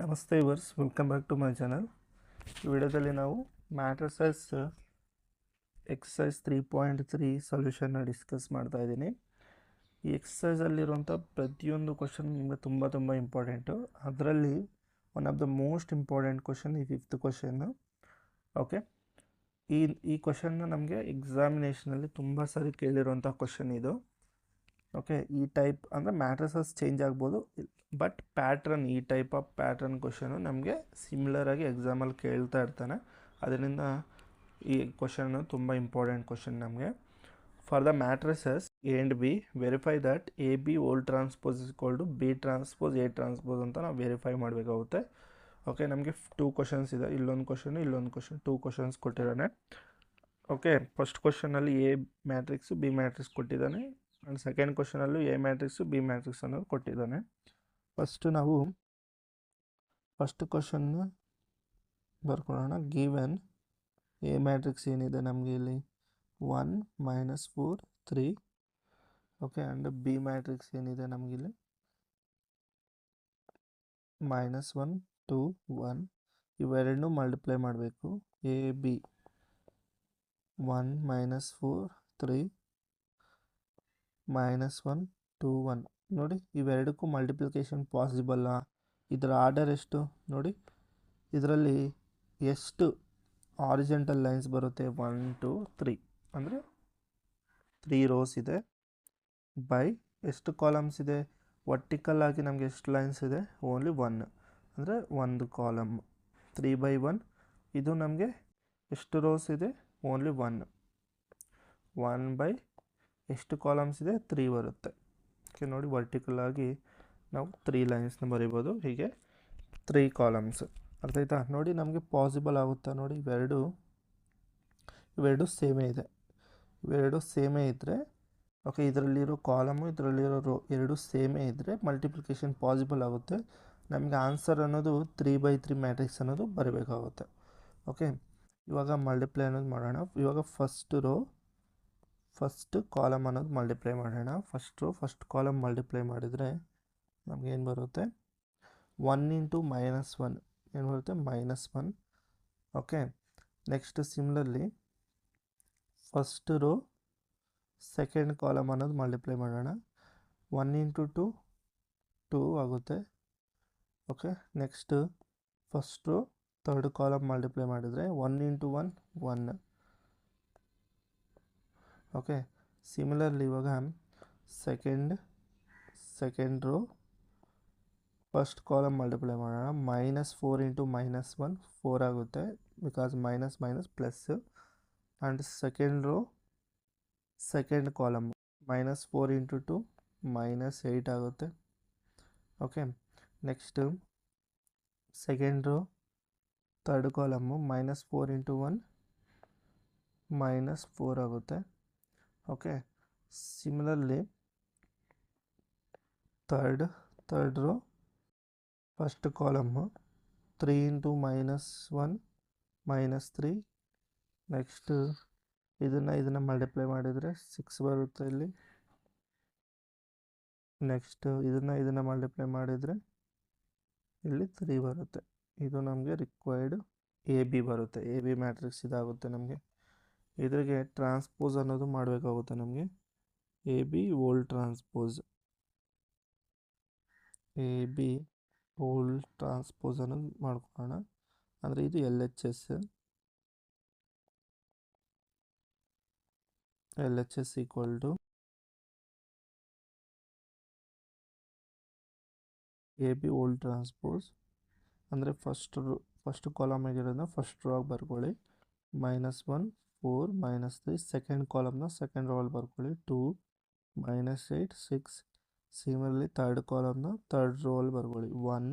ನಮಸ್ತೆ ಇವರ್ಸ್, welcome back to my channel. ಈ ವಿಡಿಯೋದಲ್ಲಿ ನಾವು ಮ್ಯಾಟ್ರಿಸಸ್ ಎಕ್ಸಸೈಸ್ 3.3 ಸೊಲ್ಯೂಷನ್ನ ಡಿಸ್ಕಸ್ ಮಾಡ್ತಾ ಇದ್ದೀನಿ. ಈ ಎಕ್ಸಸೈಸಲ್ಲಿರುವಂಥ ಪ್ರತಿಯೊಂದು ಕ್ವಶನ್ ನಿಮಗೆ ತುಂಬ ಇಂಪಾರ್ಟೆಂಟು. ಅದರಲ್ಲಿ one of the most important question ಈ 5th ಕ್ವಶನ್ನು. ಓಕೆ, ಈ ಕ್ವಶನ್ನ ನಮಗೆ ಎಕ್ಸಾಮಿನೇಷನಲ್ಲಿ ತುಂಬ ಸಾರಿ ಕೇಳಿರುವಂಥ ಕ್ವಶನ್ ಇದು. ಓಕೆ, ಈ ಟೈಪ್ ಅಂದರೆ ಮ್ಯಾಟ್ರಿಸಸ್ ಚೇಂಜ್ ಆಗ್ಬೋದು, ಬಟ್ ಪ್ಯಾಟ್ರನ್, ಈ ಟೈಪ್ ಆಫ್ ಪ್ಯಾಟ್ರನ್ ಕ್ವಶನು ನಮಗೆ ಸಿಮಿಲರಾಗಿ ಎಕ್ಸಾಮಲ್ಲಿ ಕೇಳ್ತಾ ಇರ್ತಾನೆ. ಅದರಿಂದ ಈ ಕ್ವಶನ್ನು ತುಂಬ ಇಂಪಾರ್ಟೆಂಟ್ ಕ್ವಶನ್ ನಮಗೆ. For the matrices A and B verify that A B whole transpose is equal to B transpose A transpose ಅಂತ ನಾವು ವೆರಿಫೈ ಮಾಡಬೇಕಾಗುತ್ತೆ. ಓಕೆ, ನಮಗೆ 2 ಕ್ವಶನ್ಸ್ ಇದೆ, ಇಲ್ಲೊಂದು ಕ್ವಶನು ಇಲ್ಲೊಂದು ಕ್ವಶನ್, 2 ಕ್ವಶನ್ಸ್ ಕೊಟ್ಟಿದ್ದಾನೆ. ಓಕೆ, ಫಸ್ಟ್ ಕ್ವಶನಲ್ಲಿ ಎ ಮ್ಯಾಟ್ರಿಕ್ಸು ಬಿ ಮ್ಯಾಟ್ರಿಕ್ಸ್ ಕೊಟ್ಟಿದ್ದಾನೆ, ಆ್ಯಂಡ್ ಸೆಕೆಂಡ್ ಕ್ವಶನಲ್ಲೂ ಎ ಮ್ಯಾಟ್ರಿಕ್ಸು ಬಿ ಮ್ಯಾಟ್ರಿಕ್ಸ್ ಅನ್ನೋದು ಕೊಟ್ಟಿದ್ದಾನೆ. ಫಸ್ಟ್ ನಾವು ಫಸ್ಟ್ ಕ್ವಶನ್ನ ಬರ್ಕೊಳ್ಳೋಣ. ಗಿವನ್ ಎ ಮ್ಯಾಟ್ರಿಕ್ಸ್ ಏನಿದೆ ನಮಗೆ ಇಲ್ಲಿ 1 -4 3. ಓಕೆ, ಆ್ಯಂಡ್ ಬಿ ಮ್ಯಾಟ್ರಿಕ್ಸ್ ಏನಿದೆ ನಮಗಿಲ್ಲಿ -1 2 1. ಇವೆರಡನ್ನೂ ಮಲ್ಟಿಪ್ಲೈ ಮಾಡಬೇಕು. A B 1 -4 3 -1 2 1. ನೋಡಿ, ಇವೆರಡಕ್ಕೂ ಮಲ್ಟಿಪ್ಲಿಕೇಶನ್ ಪಾಸಿಬಲ್ಲ. ಇದರ ಆರ್ಡರ್ ಎಷ್ಟು ನೋಡಿ, ಇದರಲ್ಲಿ ಎಷ್ಟು ಆರಿಜೆಂಟಲ್ ಲೈನ್ಸ್ ಬರುತ್ತೆ? 1 2 3 ಅಂದರೆ 3 ರೋಸ್ ಇದೆ. ಬೈ ಎಷ್ಟು ಕಾಲಮ್ಸ್ ಇದೆ? ವರ್ಟಿಕಲ್ ಆಗಿ ನಮಗೆ ಎಷ್ಟು ಲೈನ್ಸ್ ಇದೆ? ಓನ್ಲಿ 1, ಅಂದರೆ ಒಂದು ಕಾಲಮ್. 3/1. ಇದು ನಮಗೆ ಎಷ್ಟು ರೋಸ್ ಇದೆ? ಓನ್ಲಿ 1 ಬೈ ಎಷ್ಟು ಕಾಲಮ್ಸ್ ಇದೆ? 3 ಬರುತ್ತೆ. ಓಕೆ, ನೋಡಿ, ವರ್ಟಿಕಲ್ ಆಗಿ ನಾವು 3 ಲೈನ್ಸ್ನ ಬರಿಬೋದು. ಹೀಗೆ 3 ಕಾಲಮ್ಸ್. ಅರ್ಥ ಆಯ್ತಾ? ನೋಡಿ, ನಮಗೆ ಪಾಸಿಬಲ್ ಆಗುತ್ತಾ? ನೋಡಿ, ಇವೆರಡು ಸೇಮೇ ಇದೆ. ಇವೆರಡು ಸೇಮೇ ಇದ್ದರೆ, ಓಕೆ, ಇದರಲ್ಲಿರೋ ಕಾಲಮು ಇದರಲ್ಲಿರೋ ರೋ ಎರಡು ಸೇಮೇ ಇದ್ದರೆ ಮಲ್ಟಿಪ್ಲಿಕೇಶನ್ ಪಾಸಿಬಲ್ ಆಗುತ್ತೆ. ನಮಗೆ ಆನ್ಸರ್ ಅನ್ನೋದು 3/3 ಮ್ಯಾಟ್ರಿಕ್ಸ್ ಅನ್ನೋದು ಬರಬೇಕಾಗುತ್ತೆ. ಓಕೆ, ಇವಾಗ ಮಲ್ಟಿಪ್ಲೈ ಅನ್ನೋದು ಮಾಡೋಣ. ಇವಾಗ ಫಸ್ಟ್ ಕಾಲಮ್ ಅನ್ನೋದು ಮಲ್ಟಿಪ್ಲೈ ಮಾಡೋಣ. ಫಸ್ಟ್ ಕಾಲಮ್ ಮಲ್ಟಿಪ್ಲೈ ಮಾಡಿದರೆ ನಮಗೇನು ಬರುತ್ತೆ? 1 × -1 ಏನು ಬರುತ್ತೆ? -1. Okay, next similarly first row second column ಅನ್ನೋದು ಮಲ್ಟಿಪ್ಲೈ ಮಾಡೋಣ. 1 × 2 2 ಆಗುತ್ತೆ. Okay, next first row third column multiply ಮಾಡಿದರೆ 1 × 1 1. ಓಕೆ, ಸಿಮಿಲರ್ಲಿ ಇವಾಗ second row first column multiply ಮಾಡೋಣ. -4 × -1 4 ಆಗುತ್ತೆ, because minus plus. And second row second column -4 × 2 -8 ಆಗುತ್ತೆ. Okay, next second row third column -4 × 1 -4 ಆಗುತ್ತೆ. Okay, similarly third row first column 3 × -1 -3. Next ಇದನ್ನು multiply ಮಾಡಿದರೆ 6 ಬರುತ್ತೆ ಇಲ್ಲಿ. ನೆಕ್ಸ್ಟ್ ಇದನ್ನು ಮಲ್ಟಿಪ್ಲೈ ಮಾಡಿದರೆ ಇಲ್ಲಿ 3 ಬರುತ್ತೆ. ಇದು ನಮಗೆ ರಿಕ್ವೈರ್ಡ್ ಎ ಬಿ ಬರುತ್ತೆ. ಎ ಬಿ ಮ್ಯಾಟ್ರಿಕ್ಸ್ ಇದಾಗುತ್ತೆ ನಮಗೆ. ಇದ್ರಿಗೆ ಟ್ರಾನ್ಸ್ಪೋಸ್ ಅನ್ನೋದು ಮಾಡಬೇಕಾಗುತ್ತೆ ನಮಗೆ. ಎ ಬಿ ಓಲ್ ಟ್ರಾನ್ಸ್ಪೋಸ್ ಅನ್ನೋದು ಮಾಡ್ಕೊಳ್ಳೋಣ. ಅಂದರೆ ಇದು LHS equal to A B whole transpose. ಅಂದರೆ ಫಸ್ಟ್ ಕಾಲಮ್ ಆಗಿರೋದನ್ನ ಫಸ್ಟ್ ರೋ ಆಗಿ ಬರ್ಕೊಳ್ಳಿ. -1 4 -3. ಸೆಕೆಂಡ್ ಕಾಲಮ್ನ ಸೆಕೆಂಡ್ ರೋ ಅಲ್ಲಿ ಬರ್ಕೊಳ್ಳಿ. 2 -8 6. ಸಿಮಿಲರ್ಲಿ ಥರ್ಡ್ ಕಾಲಮ್ನ ಥರ್ಡ್ ರೋ ಅಲ್ಲಿ ಬರ್ಕೊಳ್ಳಿ. 1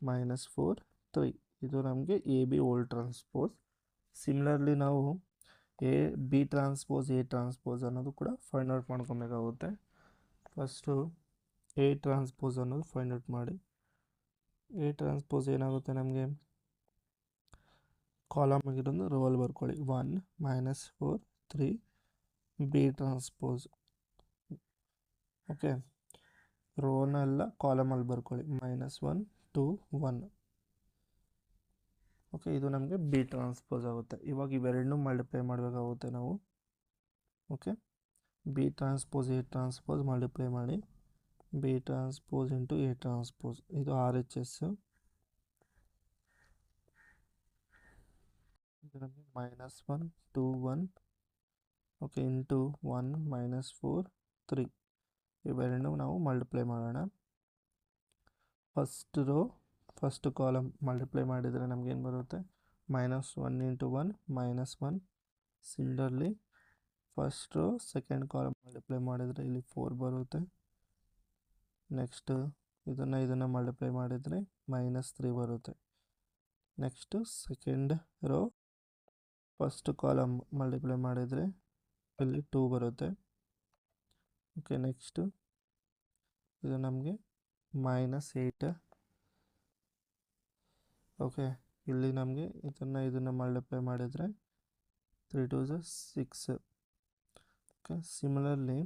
-4 3. ಇದು ನಮಗೆ A B whole transpose. Similarly ನಾವು ಬಿ ಟ್ರಾನ್ಸ್ಪೋಸ್ ಎ ಟ್ರಾನ್ಸ್ಪೋಸ್ ಅನ್ನೋದು ಕೂಡ ಫೈಂಡ್ ಔಟ್ ಮಾಡ್ಕೊಬೇಕಾಗುತ್ತೆ. ಫಸ್ಟು ಎ ಟ್ರಾನ್ಸ್ಪೋಸ್ ಅನ್ನೋದು ಫೈಂಡ್ ಔಟ್ ಮಾಡಿ. ಎ ಟ್ರಾನ್ಸ್ಪೋಸ್ ಏನಾಗುತ್ತೆ ನಮಗೆ? ಕಾಲಮ್ ಆಗಿರೋದು ರೋ ಅಲ್ಲಿ ಬರ್ಕೊಳ್ಳಿ. 1 -4 3 ಬಿ ಟ್ರಾನ್ಸ್ಪೋಸ್. ಓಕೆ, ರೋನೆಲ್ಲ ಕಾಲಮಲ್ಲಿ ಬರ್ಕೊಳ್ಳಿ. -1 2 1. ಓಕೆ, ಇದು ನಮಗೆ ಬಿ ಟ್ರಾನ್ಸ್ಪೋಸ್ ಆಗುತ್ತೆ. ಇವಾಗ ಇವೆರಡನ್ನೂ ಮಲ್ಟಿಪ್ಲೈ ಮಾಡಬೇಕಾಗುತ್ತೆ ನಾವು. Okay, B transpose A transpose multiply ಮಾಡಿ B transpose into A transpose, ಇದು ಆರ್ ಎಚ್ ಎಸ್. ಇದು ನಮಗೆ -1 2 1 ಓಕೆ ಇಂಟು 1 -4 3, ಇವೆರಡನ್ನೂ ನಾವು ಮಲ್ಟಿಪ್ಲೈ ಮಾಡೋಣ. ಫಸ್ಟ್ ಕಾಲಮ್ ಮಲ್ಟಿಪ್ಲೈ ಮಾಡಿದರೆ ನಮಗೇನು ಬರುತ್ತೆ, -1 into 1 -1. Similarly first row second column multiply ಮಾಡಿದರೆ ಇಲ್ಲಿ 4 ಬರುತ್ತೆ. ನೆಕ್ಸ್ಟ್ ಇದನ್ನು ಮಲ್ಟಿಪ್ಲೈ ಮಾಡಿದರೆ -3 ಬರುತ್ತೆ. Next second row first column multiply ಮಾಡಿದರೆ ಇಲ್ಲಿ 2 ಬರುತ್ತೆ. ಓಕೆ, ನೆಕ್ಸ್ಟ್ ಇದು ನಮಗೆ -8. ಓಕೆ, ಇಲ್ಲಿ ನಮಗೆ ಇದನ್ನು ಮಲ್ಟಿಪ್ಲೈ ಮಾಡಿದರೆ 3 2 6. Okay, similarly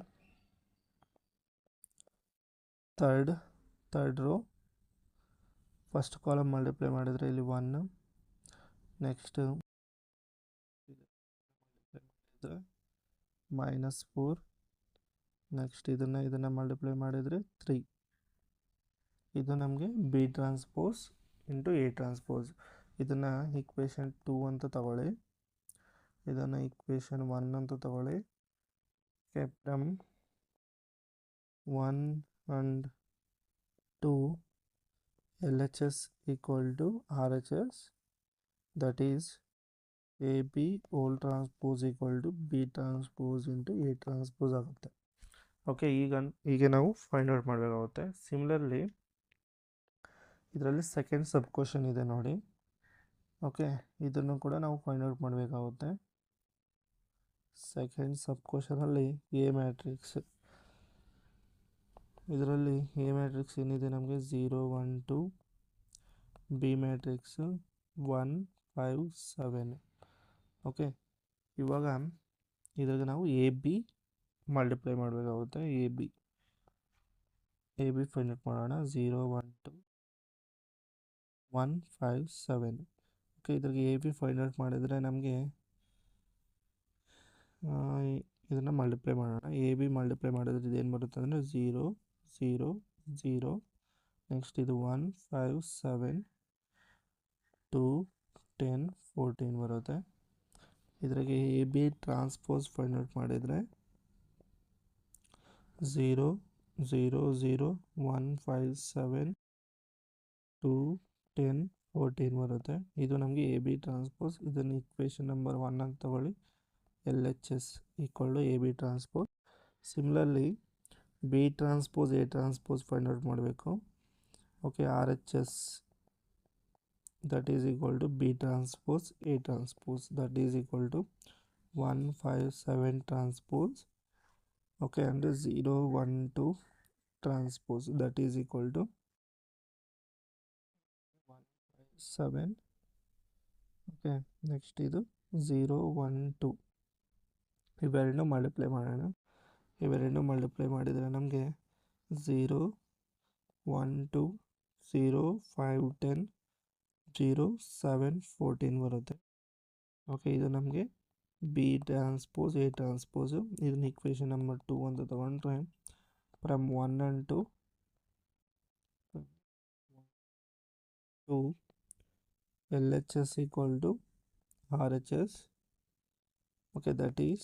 third row first column multiply ಮಾಡಿದರೆ ಇಲ್ಲಿ 1. ನೆಕ್ಸ್ಟ್ -4. ನೆಕ್ಸ್ಟ್ ಇದನ್ನು ಮಲ್ಟಿಪ್ಲೈ ಮಾಡಿದರೆ 3. ಇದು ನಮಗೆ B transpose into A transpose. ಇದನ್ನು ಈಕ್ವೇಷನ್ 2 ಅಂತ ತಗೊಳ್ಳಿ, ಇದನ್ನು ಈಕ್ವೇಷನ್ 1 ಅಂತ ತಗೊಳ್ಳಿ. From 1 and 2 LHS equal to RHS, that is AB whole transpose equal to B transpose into A transpose ಆಗುತ್ತೆ. ಓಕೆ, ಈಗ ನಾವು ಫೈಂಡ್ ಔಟ್ ಮಾಡಬೇಕಾಗುತ್ತೆ. ಸಿಮಿಲರ್ಲಿ ಇದರಲ್ಲಿ ಸೆಕೆಂಡ್ ಸಬ್ ಕ್ವಶನ್ ಇದೆ ನೋಡಿ. ಓಕೆ, ಇದನ್ನು ಕೂಡ ನಾವು ಫೈಂಡ್ ಔಟ್ ಮಾಡಬೇಕಾಗುತ್ತೆ. ಸೆಕೆಂಡ್ ಸಬ್ ಕ್ವಶನಲ್ಲಿ ಎ ಮ್ಯಾಟ್ರಿಕ್ಸ್, ಇದರಲ್ಲಿ ಎ ಮ್ಯಾಟ್ರಿಕ್ಸ್ ಏನಿದೆ ನಮಗೆ 0 1 2, ಬಿ ಮ್ಯಾಟ್ರಿಕ್ಸ್ 1 5 7. ಓಕೆ, ಇವಾಗ ಇದ್ರಾಗ ನಾವು ಎ ಬಿ ಮಲ್ಟಿಪ್ಲೈ ಮಾಡಬೇಕಾಗುತ್ತೆ. ಎ ಬಿ ಫೈಂಡ್ ಔಟ್ ಮಾಡೋಣ. 0 1 2 1 5 7. ಓಕೆ, ಇದ್ರಾಗ ಎ ಬಿ ಫೈಂಡ್ ಔಟ್ ಮಾಡಿದರೆ ನಮಗೆ ಇದನ್ನು ಮಲ್ಟಿಪ್ಲೈ ಮಾಡೋಣ. ಎ ಬಿ ಮಲ್ಟಿಪ್ಲೈ ಮಾಡಿದ್ರೆ ಇದೇನು ಬರುತ್ತೆ ಅಂದರೆ 0 0 0. ನೆಕ್ಸ್ಟ್ ಇದು 1 5 7 2 10 14 ಬರುತ್ತೆ. ಇದ್ರಾಗೆ A B transpose find out ಮಾಡಿದರೆ 0 0 0 1 5 7 2 10 14 ಬರುತ್ತೆ. ಇದು ನಮಗೆ ಎ ಬಿ ಟ್ರಾನ್ಸ್ಪೋಸ್. ಇದನ್ನು ಈಕ್ವೇಷನ್ ನಂಬರ್ 1 ಅಂತ ತಗೊಳ್ಳಿ. LHS equal to AB transpose. Similarly B transpose A transpose find out ಮಾಡಬೇಕು. Okay, RHS that is equal to B transpose A transpose, that is equal to 1 5 7 transpose. Okay, and 0 1 2 transpose, that is equal to 1 5 7. Okay, next ಇದು 0 1 2. ಇವೆರಡನ್ನೂ multiply ಮಾಡೋಣ. ಇವೆರಡನ್ನೂ multiply ಮಾಡಿದರೆ ನಮಗೆ 0 1 2 0 5 10 0 7 14 ಬರುತ್ತೆ. Okay, ಇದು ನಮಗೆ ಬಿ ಟ್ರಾನ್ಸ್ಪೋಸ್ ಎ ಟ್ರಾನ್ಸ್ಪೋಸು. ಇದನ್ನ ಈಕ್ವೇಷನ್ ನಂಬರ್ 2 ಅಂತ ತಗೊಂಡ್ರೆ from 1 and 2 LHS equal to RHS. Okay, that is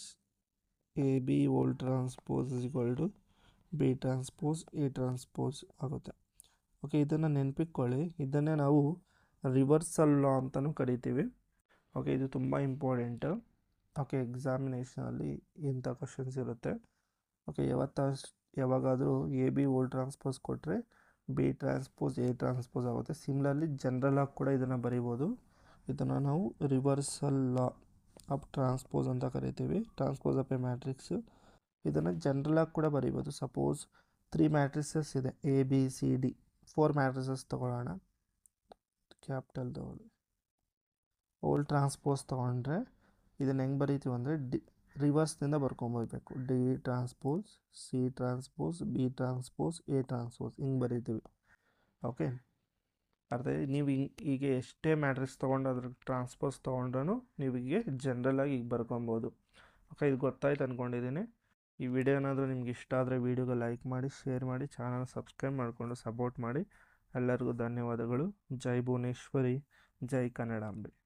AB whole transpose is equal to B transpose A transpose ಆಗುತ್ತೆ. ಓಕೆ, ಇದನ್ನು ನೆನಪಿಟ್ಕೊಳ್ಳಿ. ಇದನ್ನೇ ನಾವು ರಿವರ್ಸಲ್ ಲಾ ಅಂತಲೂ ಕರಿತೀವಿ. ಓಕೆ, ಇದು ತುಂಬ ಇಂಪಾರ್ಟೆಂಟು. ಓಕೆ, ಎಕ್ಸಾಮಿನೇಷನಲ್ಲಿ ಇಂಥ ಕ್ವಶನ್ಸ್ ಇರುತ್ತೆ. ಓಕೆ, ಯಾವಾಗಾದರೂ ಎ ಬಿ ಓಲ್ ಟ್ರಾನ್ಸ್ಪೋಸ್ ಕೊಟ್ಟರೆ ಬಿ ಟ್ರಾನ್ಸ್ಪೋಸ್ ಎ ಟ್ರಾನ್ಸ್ಪೋಸ್ ಆಗುತ್ತೆ. ಸಿಮಿಲರ್ಲಿ ಜನರಲಾಗಿ ಕೂಡ ಇದನ್ನು ಬರಿಬೋದು. ಇದನ್ನು ನಾವು ರಿವರ್ಸಲ್ ಲಾ ಆಫ್ ಟ್ರಾನ್ಸ್ಪೋಸ್ ಅಂತ ಕರಿತೀವಿ. Transpose of a matrix. ಇದನ್ನು ಜನರಲಾಗಿ ಕೂಡ ಬರಿಬೋದು. ಸಪೋಸ್ 3 ಮ್ಯಾಟ್ರಿಸಸ್ ಇದೆ, A B C D. 4 matrices ತೊಗೊಳ್ಳೋಣ. ಕ್ಯಾಪಿಟಲ್ ತೊಗೊಳ್ಳಿ. ಓಲ್ ಟ್ರಾನ್ಸ್ಪೋಸ್ ತೊಗೊಂಡ್ರೆ ಇದನ್ನು ಹೆಂಗೆ ಬರೀತೀವಿ ಅಂದರೆ ರಿವರ್ಸ್ನಿಂದ ಬರ್ಕೊಂಬರ್ಬೇಕು. D transpose C transpose B transpose A transpose ಹಿಂಗೆ ಬರೀತೀವಿ. ಓಕೆ, ನೀವು ಈಗ ಎಷ್ಟೇ ಮ್ಯಾಟ್ರಿಕ್ಸ್ ತೊಗೊಂಡು ಅದ್ರ ಟ್ರಾನ್ಸ್ಪೋಸ್ ತೊಗೊಂಡ್ರೂ ನೀವು ಈಗ ಜನ್ರಲಾಗಿ ಈಗ ಬರ್ಕೊಬೋದು. ಓಕೆ, ಇದು ಗೊತ್ತಾಯ್ತು ಅಂದ್ಕೊಂಡಿದ್ದೀನಿ. ಈ ವಿಡಿಯೋ ಏನಾದರೂ ನಿಮ್ಗೆ ಇಷ್ಟ ಆದರೆ ವಿಡಿಯೋಗೆ ಲೈಕ್ ಮಾಡಿ, ಶೇರ್ ಮಾಡಿ, ಚಾನಲ್ ಸಬ್ಸ್ಕ್ರೈಬ್ ಮಾಡಿಕೊಂಡು ಸಪೋರ್ಟ್ ಮಾಡಿ. ಎಲ್ಲರಿಗೂ ಧನ್ಯವಾದಗಳು. ಜೈ ಭುವನೇಶ್ವರಿ, ಜೈ ಕನ್ನಡಾಂಬೆ.